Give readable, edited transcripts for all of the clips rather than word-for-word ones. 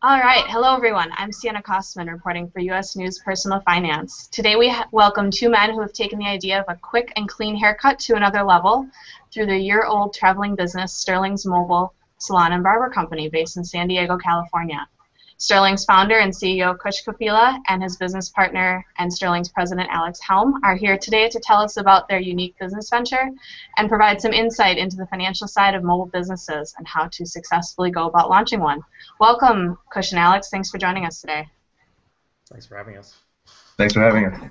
All right. Hello, everyone. I'm Sienna Kostman reporting for U.S. News Personal Finance. Today we welcome two men who have taken the idea of a quick and clean haircut to another level through their year-old traveling business, Sterling's Mobile Salon and Barber Company, based in San Diego, California. Sterling's founder and CEO, Kush Kapila, and his business partner and Sterling's president, Helm, are here today to tell us about their unique business venture and provide some insight into the financial side of mobile businesses and how to successfully go about launching one. Welcome, Kush and Alex. Thanks for joining us today. Thanks for having us. Thanks for having us.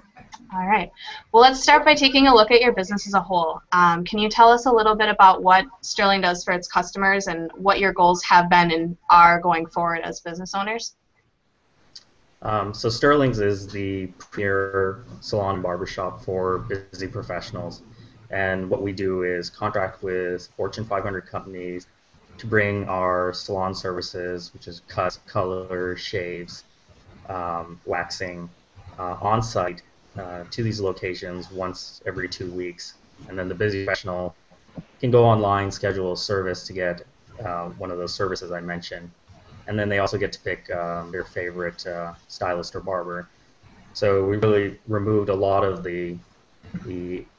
All right. Well, let's start by taking a look at your business as a whole. Can you tell us a little bit about what Sterling does for its customers and what your goals have been and are going forward as business owners? So Sterling's is the premier salon and barbershop for busy professionals. And what we do is contract with Fortune 500 companies to bring our salon services, which is cuts, color, shaves, waxing, on site to these locations once every 2 weeks. And then the busy professional can go online, schedule a service to get one of those services I mentioned. And then they also get to pick their favorite stylist or barber. So we really removed a lot of the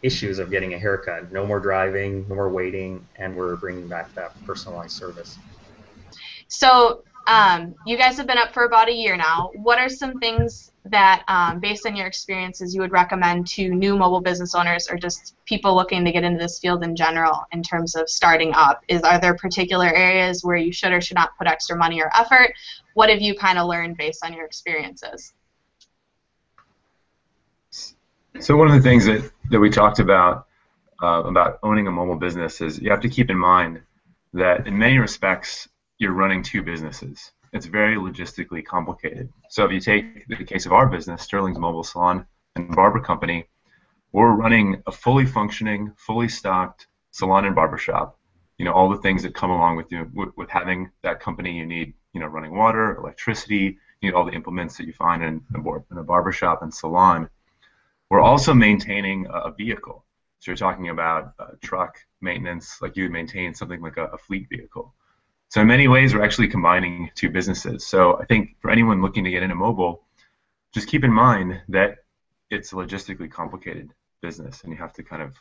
issues of getting a haircut. No more driving, no more waiting, and we're bringing back that personalized service. So you guys have been up for about a year now. What are some things that, based on your experiences, you would recommend to new mobile business owners or just people looking to get into this field in general in terms of starting up? Are there particular areas where you should or should not put extra money or effort? What have you kind of learned based on your experiences? So one of the things that we talked about owning a mobile business is you have to keep in mind that in many respects you're running two businesses. It's very logistically complicated. So if you take the case of our business, Sterling's Mobile Salon and Barber Company, we're running a fully functioning, fully stocked salon and barber shop. You know, all the things that come along with having that company. You need, running water, electricity, you need all the implements that you find in a barber shop and salon. We're also maintaining a vehicle. So you're talking about truck maintenance, like you would maintain something like a fleet vehicle. So in many ways, we're actually combining two businesses. So I think for anyone looking to get into mobile, just keep in mind that it's a logistically complicated business, and you have to kind of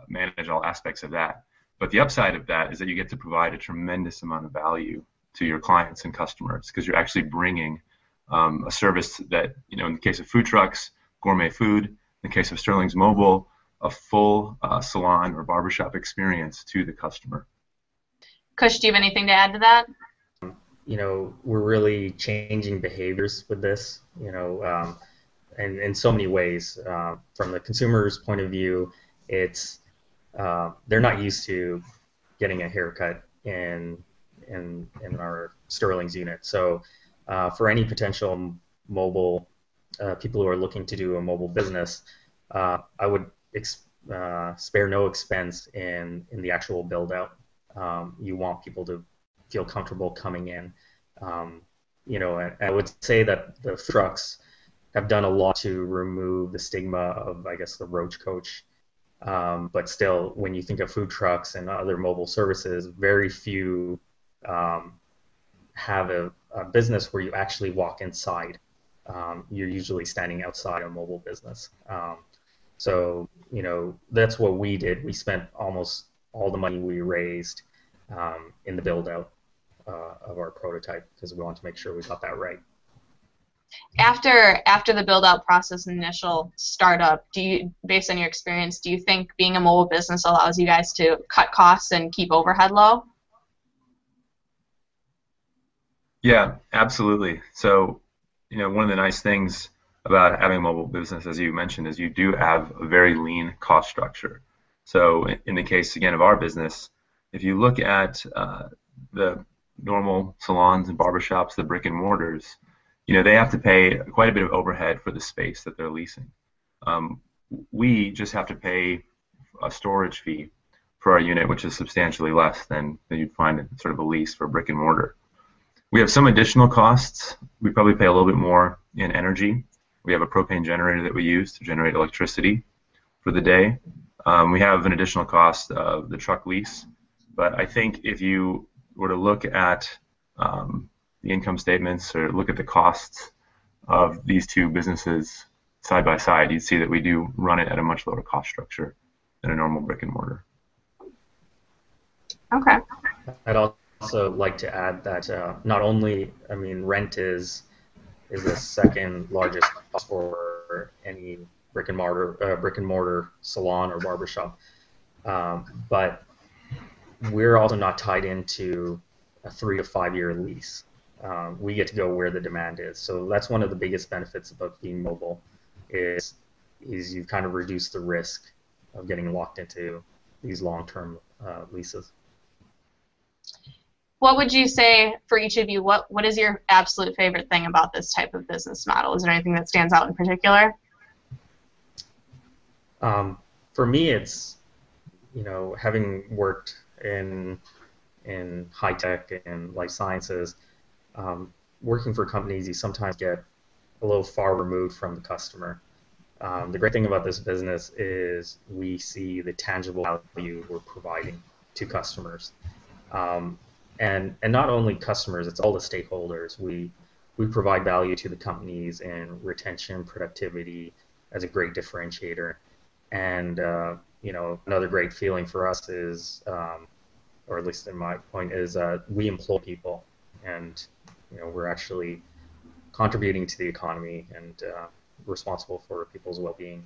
manage all aspects of that. But the upside of that is that you get to provide a tremendous amount of value to your clients and customers because you're actually bringing a service that, in the case of food trucks, gourmet food, in the case of Sterling's Mobile, a full salon or barbershop experience to the customer. Kush, do you have anything to add to that? We're really changing behaviors with this, and in so many ways. From the consumer's point of view, it's they're not used to getting a haircut in our Sterling's unit. So for any potential mobile people who are looking to do a mobile business, I would spare no expense in the actual build out. You want people to feel comfortable coming in. And I would say that the trucks have done a lot to remove the stigma of, I guess, the roach coach. But still, when you think of food trucks and other mobile services, very few have a business where you actually walk inside. You're usually standing outside a mobile business. So, that's what we did. We spent almost all the money we raised in the build-out of our prototype because we wanted to make sure we got that right. After the build-out process and initial startup, based on your experience, do you think being a mobile business allows you guys to cut costs and keep overhead low? Yeah, absolutely. So, one of the nice things about having a mobile business, as you mentioned, is you do have a very lean cost structure. So in the case, again, of our business, if you look at the normal salons and barbershops, the brick and mortars, they have to pay quite a bit of overhead for the space that they're leasing. We just have to pay a storage fee for our unit, which is substantially less than you'd find in sort of a lease for brick and mortar. We have some additional costs. We probably pay a little bit more in energy. We have a propane generator that we use to generate electricity for the day. We have an additional cost of the truck lease. But I think if you were to look at the income statements or look at the costs of these two businesses side by side, you'd see that we do run it at a much lower cost structure than a normal brick and mortar. Okay. I'd also like to add that not only, I mean, rent is the second largest cost for any brick and mortar salon or barbershop, but we're also not tied into a 3 to 5 year lease. We get to go where the demand is. So that's one of the biggest benefits about being mobile is you kind of reduce the risk of getting locked into these long-term leases. What would you say for each of you? What is your absolute favorite thing about this type of business model? Is there anything that stands out in particular? For me, it's, you know, having worked in high tech and life sciences, working for companies, you sometimes get a little far removed from the customer. The great thing about this business is we see the tangible value we're providing to customers. And not only customers, it's all the stakeholders. We provide value to the companies in retention, productivity as a great differentiator. And you know, another great feeling for us is, or at least in my point, is we employ people, and you know, we're actually contributing to the economy and responsible for people's well-being.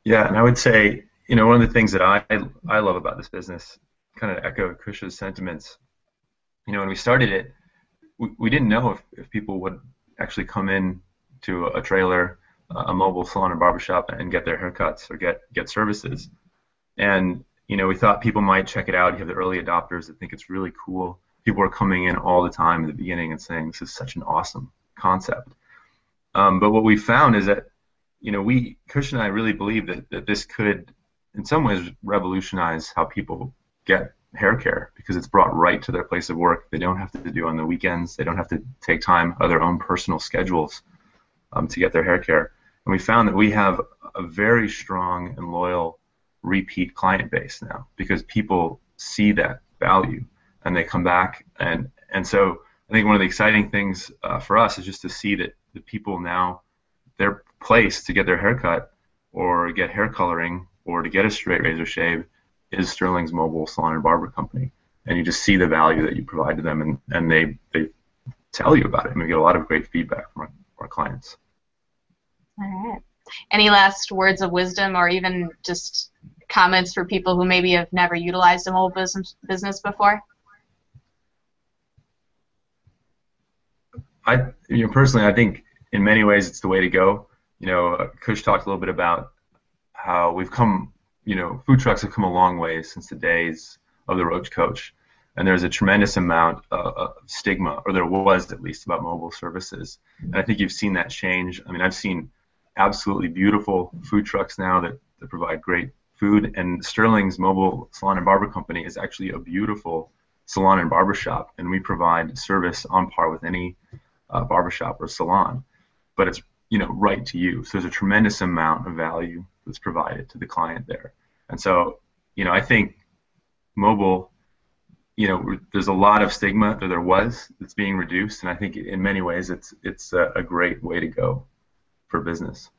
Yeah, and I would say, you know, one of the things that I love about this business, kind of echo Kush's sentiments. You know, when we started it, we didn't know if people would actually come in to a trailer, a mobile salon or barbershop, and get their haircuts or get services. And you know, we thought people might check it out. You have the early adopters that think it's really cool. People are coming in all the time at the beginning and saying this is such an awesome concept. But what we found is that, you know, Kush and I really believe that this could, in some ways, revolutionize how people get hair care, because it's brought right to their place of work. They don't have to do on the weekends. They don't have to take time out of their own personal schedules to get their hair care. And we found that we have a very strong and loyal repeat client base now, because people see that value and they come back. And so I think one of the exciting things for us is just to see that the people now, their place to get their haircut or get hair coloring or to get a straight razor shave is Sterling's Mobile Salon and Barber Company. And you just see the value that you provide to them, and they tell you about it. And we get a lot of great feedback from our clients. All right. Any last words of wisdom, or even just comments for people who maybe have never utilized a mobile business before? Personally, I think in many ways it's the way to go. You know, Kush talked a little bit about how we've come, you know, food trucks have come a long way since the days of the Roach Coach. And there's a tremendous amount of stigma, or there was at least, about mobile services. And I think you've seen that change. I mean, I've seen absolutely beautiful food trucks now that provide great food. And Sterling's Mobile Salon and Barber Company is actually a beautiful salon and barber shop. And we provide service on par with any barbershop or salon. But it's, you know, right to you. So there's a tremendous amount of value that's provided to the client there. And so, you know, I think mobile, you know, there's a lot of stigma that there was that's being reduced, and I think in many ways it's a great way to go for business.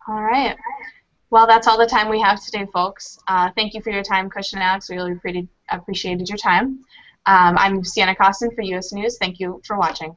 All right. Well, that's all the time we have today, folks. Thank you for your time, Kush and Alex. We really appreciated your time. I'm Sienna Costin for U.S. News. Thank you for watching.